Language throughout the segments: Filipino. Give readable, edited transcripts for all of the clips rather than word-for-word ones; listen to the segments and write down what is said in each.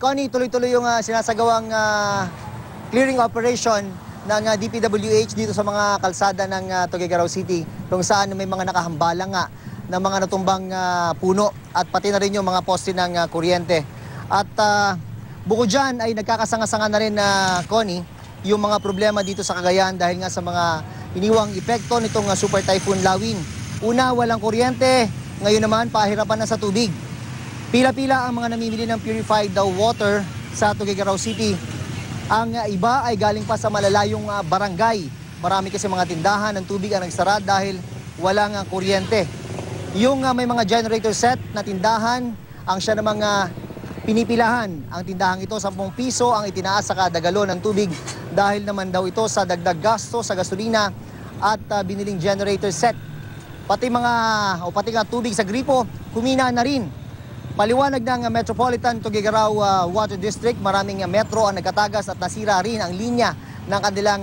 Connie, tuloy-tuloy yung sinasagawang clearing operation ng DPWH dito sa mga kalsada ng Tuguegarao City, kung saan may mga nakahambalang ng mga natumbang puno at pati na rin yung mga poste ng kuryente. At bukod dyan ay nagkakasanga-sanga na rin, Connie, yung mga problema dito sa Cagayan dahil nga sa mga iniwang epekto nitong Super Typhoon Lawin. Una, walang kuryente. Ngayon naman, pahirapan na sa tubig. Pila-pila ang mga namimili ng purified water sa Tuguegarao City. Ang iba ay galing pa sa malalayong barangay. Marami kasi mga tindahan ng tubig ang nagsara dahil walang kuryente. Yung may mga generator set na tindahan, ang siya namang pinipilahan. Ang tindahang ito, 10 piso ang itinaas sa kada galon ng tubig dahil naman daw ito sa dagdag gasto sa gasolina at biniling generator set. Pati nga tubig sa gripo, kumina na rin. Paliwanag ng Metropolitan Tuguegarao Water District, maraming metro ang nagkatagas at nasira rin ang linya ng kanilang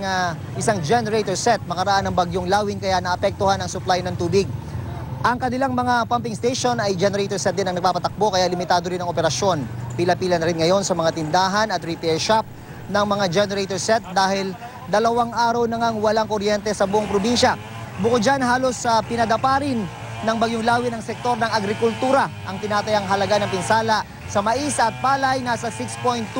isang generator set makaraan ng bagyong Lawin kaya naapektuhan ang supply ng tubig. Ang kanilang mga pumping station ay generator set din ang nagpapatakbo kaya limitado rin ang operasyon. Pila-pila na rin ngayon sa mga tindahan at repair shop ng mga generator set dahil 2 araw na ngang walang kuryente sa buong probinsya. Bukod dyan, halos pinadapa rin ng bagyong Lawin ang sektor ng agrikultura. Ang tinatayang halaga ng pinsala sa mais at palay nasa 6.2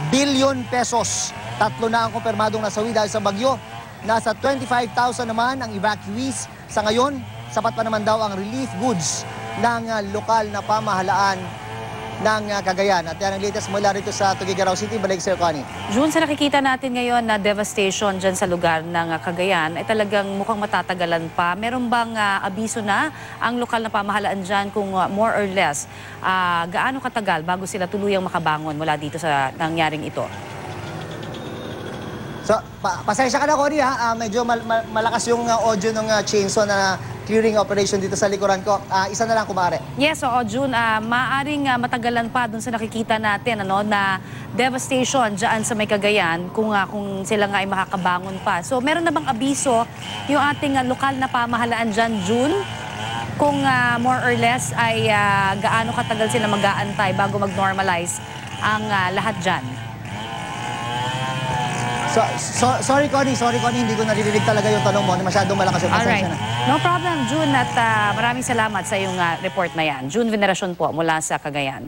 billion pesos. 3 na ang kumpirmadong nasawi dahil sa bagyo. Nasa 25,000 naman ang evacuees. Sa ngayon, sapat pa naman daw ang relief goods ng lokal na pamahalaan ng Cagayan. At yan ang latest mula rito sa Tuguegarao City. Balik sa iyo, Connie. June, sa nakikita natin ngayon na devastation dyan sa lugar ng Cagayan ay talagang mukhang matatagalan pa. Meron bang abiso na ang lokal na pamahalaan dyan kung more or less gaano katagal bago sila tuluyang makabangon mula dito sa nangyaring ito? So, pasensya ka na, Connie, medyo malakas yung audio ng chainsaw na clearing operation dito sa likuran ko. Isa na lang, kumare. Yes, oo, June. Maaring matagalan pa dun sa nakikita natin na devastation dyan sa may Cagayan kung sila nga ay makakabangon pa. So, meron na bang abiso yung ating lokal na pamahalaan dyan, June? Kung more or less ay gaano katagal sila mag-aantay bago mag-normalize ang lahat dyan? Sorry, Connie, hindi ko naririnig talaga yung tanong mo. Masyadong malakas yung pasensya na. No problem, June, at maraming salamat sa iyong report na yan. June Veneracion po mula sa Cagayan.